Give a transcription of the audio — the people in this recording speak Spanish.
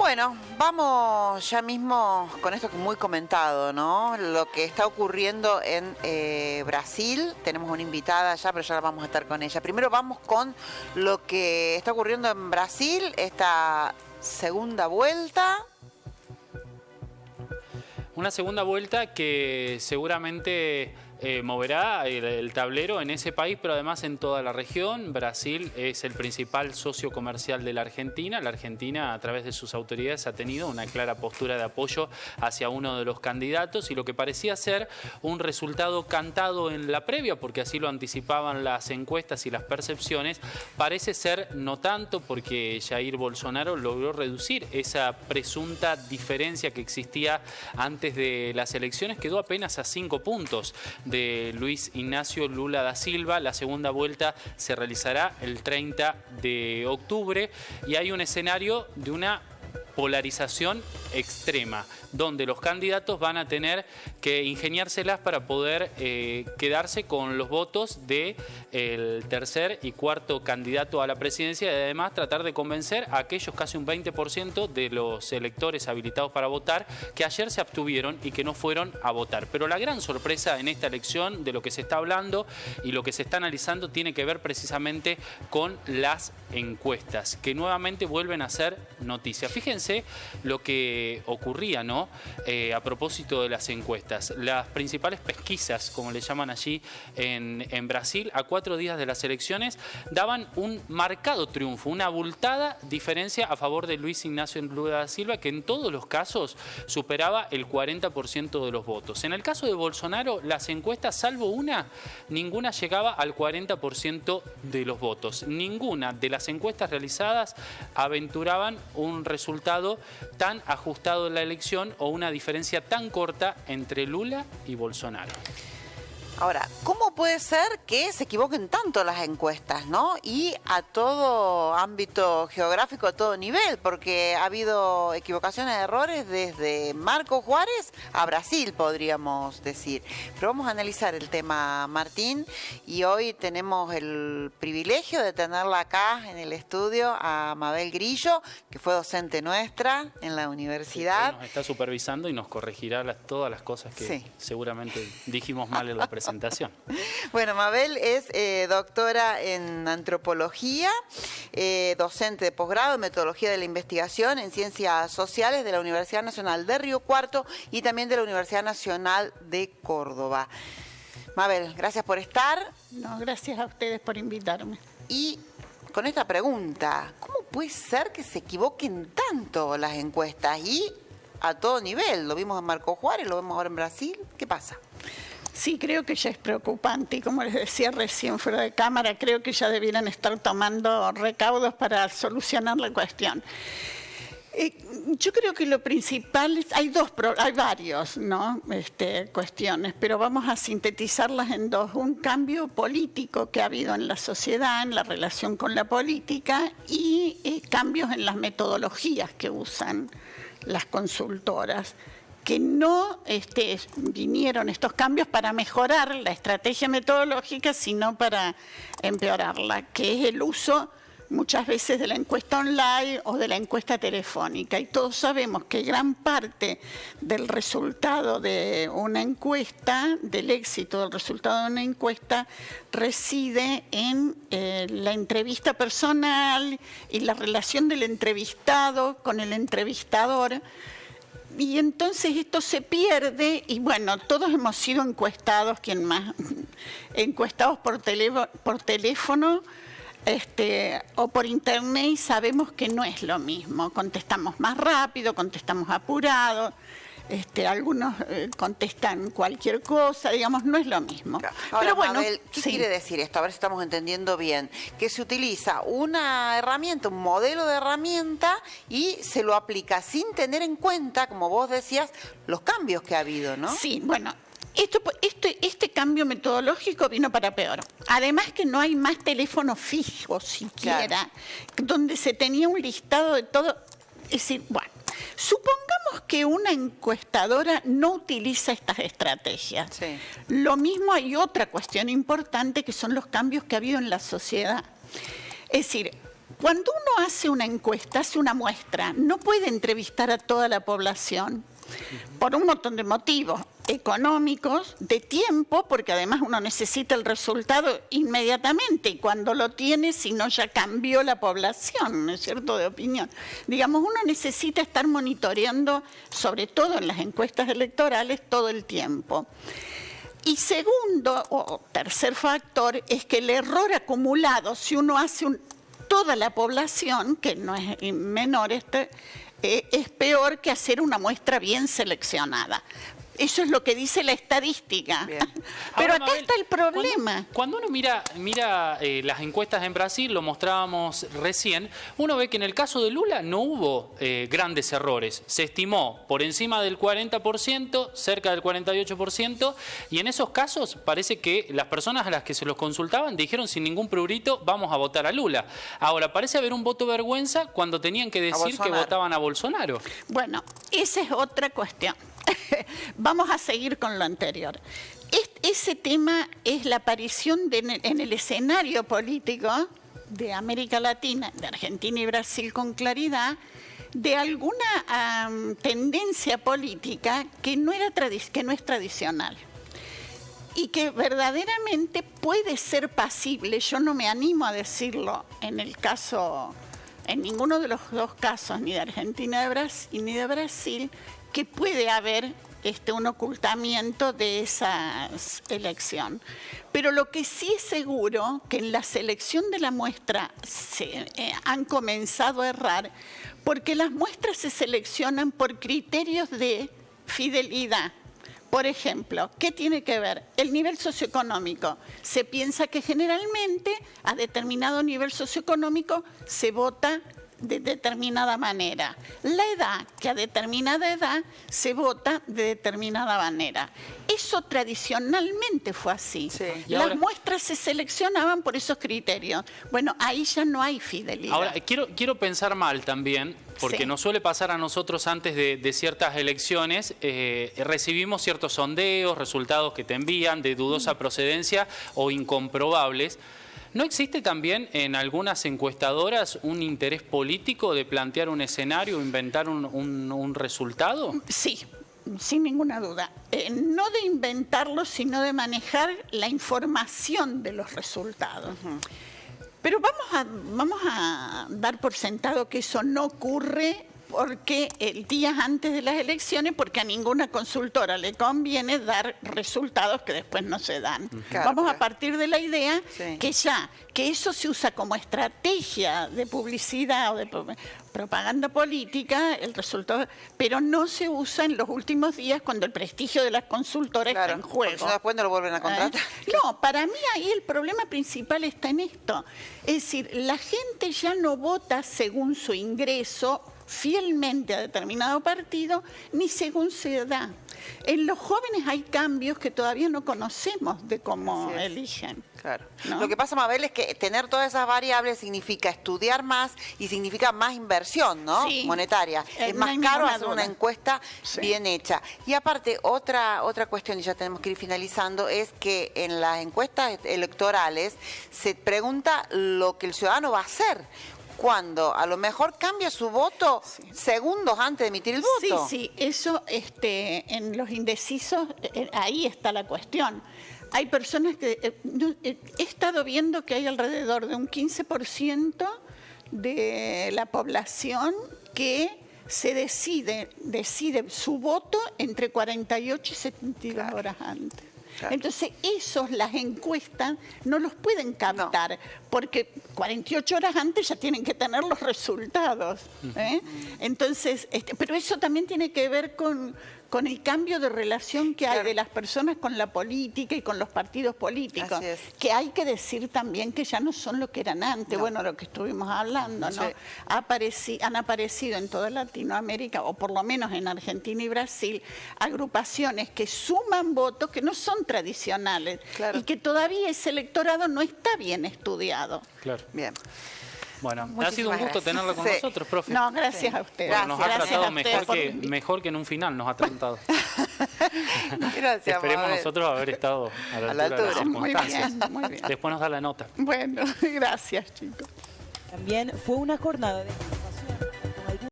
Bueno, vamos ya mismo con esto que es muy comentado, ¿no? Lo que está ocurriendo en Brasil. Tenemos una invitada ya, pero ya la vamos a estar con ella. Primero vamos con lo que está ocurriendo en Brasil, esta segunda vuelta. Una segunda vuelta que seguramente moverá el tablero en ese país, pero además en toda la región. Brasil es el principal socio comercial de la Argentina. La Argentina, a través de sus autoridades, ha tenido una clara postura de apoyo hacia uno de los candidatos y lo que parecía ser un resultado cantado en la previa, porque así lo anticipaban las encuestas y las percepciones, parece ser no tanto, porque Jair Bolsonaro logró reducir esa presunta diferencia que existía antes de las elecciones. Quedó apenas a 5 puntos de Luis Ignacio Lula da Silva. La segunda vuelta se realizará el 30 de octubre y hay un escenario de una polarización extrema, donde los candidatos van a tener que ingeniárselas para poder quedarse con los votos del tercer y cuarto candidato a la presidencia y además tratar de convencer a aquellos casi un 20% de los electores habilitados para votar que ayer se abstuvieron y que no fueron a votar. Pero la gran sorpresa en esta elección, de lo que se está hablando y lo que se está analizando, tiene que ver precisamente con las encuestas, que nuevamente vuelven a ser noticia. Fíjense lo que ocurría, ¿no? A propósito de las encuestas. Las principales pesquisas, como le llaman allí en Brasil, a 4 días de las elecciones, daban un marcado triunfo, una abultada diferencia a favor de Luis Ignacio Lula da Silva, que en todos los casos superaba el 40% de los votos. En el caso de Bolsonaro, las encuestas, salvo una, ninguna llegaba al 40% de los votos. Ninguna de las encuestas realizadas aventuraban un resultado tan ajustado en la elección o una diferencia tan corta entre Lula y Bolsonaro. Ahora, ¿cómo puede ser que se equivoquen tanto las encuestas, ¿no? Y a todo ámbito geográfico, a todo nivel, porque ha habido equivocaciones, errores desde Marcos Juárez a Brasil, podríamos decir. Pero vamos a analizar el tema, Martín, y hoy tenemos el privilegio de tenerla acá en el estudio a Mabel Grillo, que fue docente nuestra en la universidad. Sí, nos está supervisando y nos corregirá todas las cosas que seguramente dijimos mal en la presentación. Bueno, Mabel es doctora en antropología, docente de posgrado en metodología de la investigación en ciencias sociales de la Universidad Nacional de Río Cuarto y también de la Universidad Nacional de Córdoba. Mabel, gracias por estar. No, gracias a ustedes por invitarme. Y con esta pregunta, ¿cómo puede ser que se equivoquen tanto las encuestas y a todo nivel? Lo vimos en Marcos Juárez, lo vemos ahora en Brasil. ¿Qué pasa? Sí, creo que ya es preocupante y como les decía recién fuera de cámara, creo que ya debieran estar tomando recaudos para solucionar la cuestión. Yo creo que lo principal es, hay varios, ¿no? Cuestiones, pero vamos a sintetizarlas en dos. Un cambio político que ha habido en la sociedad, en la relación con la política y cambios en las metodologías que usan las consultoras, que no vinieron estos cambios para mejorar la estrategia metodológica, sino para empeorarla, que es el uso muchas veces de la encuesta online o de la encuesta telefónica. Y todos sabemos que gran parte del resultado de una encuesta, del éxito del resultado de una encuesta, reside en la entrevista personal y la relación del entrevistado con el entrevistador. Y entonces esto se pierde y bueno, todos hemos sido encuestados, ¿quién más? Encuestados por teléfono o por internet y sabemos que no es lo mismo. Contestamos más rápido, contestamos apurado, algunos contestan cualquier cosa, digamos, no es lo mismo. Ahora, pero bueno, Mabel, ¿qué quiere decir esto? A ver si estamos entendiendo bien. Que se utiliza una herramienta, un modelo de herramienta y se lo aplica sin tener en cuenta, como vos decías, los cambios que ha habido, ¿no? Sí, bueno. Este cambio metodológico vino para peor. Además que no hay más teléfono fijo siquiera, donde se tenía un listado de todo. Es decir, bueno, supongamos que una encuestadora no utiliza estas estrategias. Sí. Lo mismo hay otra cuestión importante que son los cambios que ha habido en la sociedad. Es decir, Cuando uno hace una encuesta, hace una muestra, no puede entrevistar a toda la población por un montón de motivos económicos, de tiempo, porque además uno necesita el resultado inmediatamente y cuando lo tiene, si no ya cambió la población, ¿no es cierto?, de opinión. Digamos, uno necesita estar monitoreando, sobre todo en las encuestas electorales, todo el tiempo. Y segundo, o tercer factor, es que el error acumulado, si uno hace toda la población, que no es menor, es peor que hacer una muestra bien seleccionada. Eso es lo que dice la estadística. Bien. Pero ahora, acá está el problema. Cuando uno mira las encuestas en Brasil, lo mostrábamos recién, uno ve que en el caso de Lula no hubo grandes errores. Se estimó por encima del 40%, cerca del 48%, y en esos casos parece que las personas a las que se los consultaban dijeron sin ningún prurito, vamos a votar a Lula. Ahora, parece haber un voto vergüenza cuando tenían que decir que votaban a Bolsonaro. Bueno, esa es otra cuestión. Vamos a seguir con lo anterior. Ese tema es la aparición en el escenario político de América Latina, de Argentina y Brasil con claridad, de alguna tendencia política que no es tradicional y que verdaderamente puede ser pasible. Yo no me animo a decirlo en ninguno de los dos casos, ni de Argentina ni de Brasil, que puede haber un ocultamiento de esa elección. Pero lo que sí es seguro, que en la selección de la muestra se han comenzado a errar, porque las muestras se seleccionan por criterios de fidelidad. Por ejemplo, ¿qué tiene que ver? El nivel socioeconómico. Se piensa que generalmente a determinado nivel socioeconómico se vota de determinada manera. La edad, que a determinada edad se vota de determinada manera. Eso tradicionalmente fue así. Sí. Las muestras se seleccionaban por esos criterios. Bueno, ahí ya no hay fidelidad. Ahora, quiero pensar mal también, porque nos suele pasar a nosotros antes de ciertas elecciones, recibimos ciertos sondeos, resultados que te envían de dudosa procedencia o incomprobables. ¿No existe también en algunas encuestadoras un interés político de plantear un escenario o inventar un resultado? Sí, sin ninguna duda. No de inventarlo, sino de manejar la información de los resultados. Pero vamos a dar por sentado que eso no ocurre porque el día antes de las elecciones, porque a ninguna consultora le conviene dar resultados que después no se dan. Claro, vamos a partir de la idea que eso se usa como estrategia de publicidad o de propaganda política, el resultado, pero no se usa en los últimos días cuando el prestigio de las consultoras está en juego. Después no lo vuelven a contratar. No, para mí ahí el problema principal está en esto. Es decir, la gente ya no vota según su ingreso fielmente a determinado partido, ni según su edad. En los jóvenes hay cambios que todavía no conocemos de cómo eligen. Claro. ¿No? Lo que pasa, Mabel, es que tener todas esas variables significa estudiar más y significa más inversión, ¿no? Sí. Monetaria. Es más caro hacer una encuesta bien hecha. Y aparte, otra cuestión, y ya tenemos que ir finalizando, es que en las encuestas electorales se pregunta lo que el ciudadano va a hacer, cuando a lo mejor cambia su voto segundos antes de emitir el voto. Sí, eso en los indecisos, ahí está la cuestión. Hay personas que... he estado viendo que hay alrededor de un 15% de la población que se decide su voto entre 48 y 72 horas antes. Claro. Entonces, las encuestas no los pueden captar, porque 48 horas antes ya tienen que tener los resultados. Entonces, pero eso también tiene que ver con el cambio de relación que hay de las personas con la política y con los partidos políticos, que hay que decir también que ya no son lo que eran antes, bueno, lo que estuvimos hablando, ¿no? Han aparecido en toda Latinoamérica, o por lo menos en Argentina y Brasil, agrupaciones que suman votos que no son tradicionales y que todavía ese electorado no está bien estudiado. Claro. Bien. Bueno, ha sido un gusto tenerlo con nosotros, profe. No, gracias a usted. Bueno, nos ha tratado mejor que en un final, nos ha tratado. Gracias, Esperemos nosotros haber estado a la altura de las circunstancias. Muy bien. Después nos da la nota. Bueno, gracias, chicos. También fue una jornada de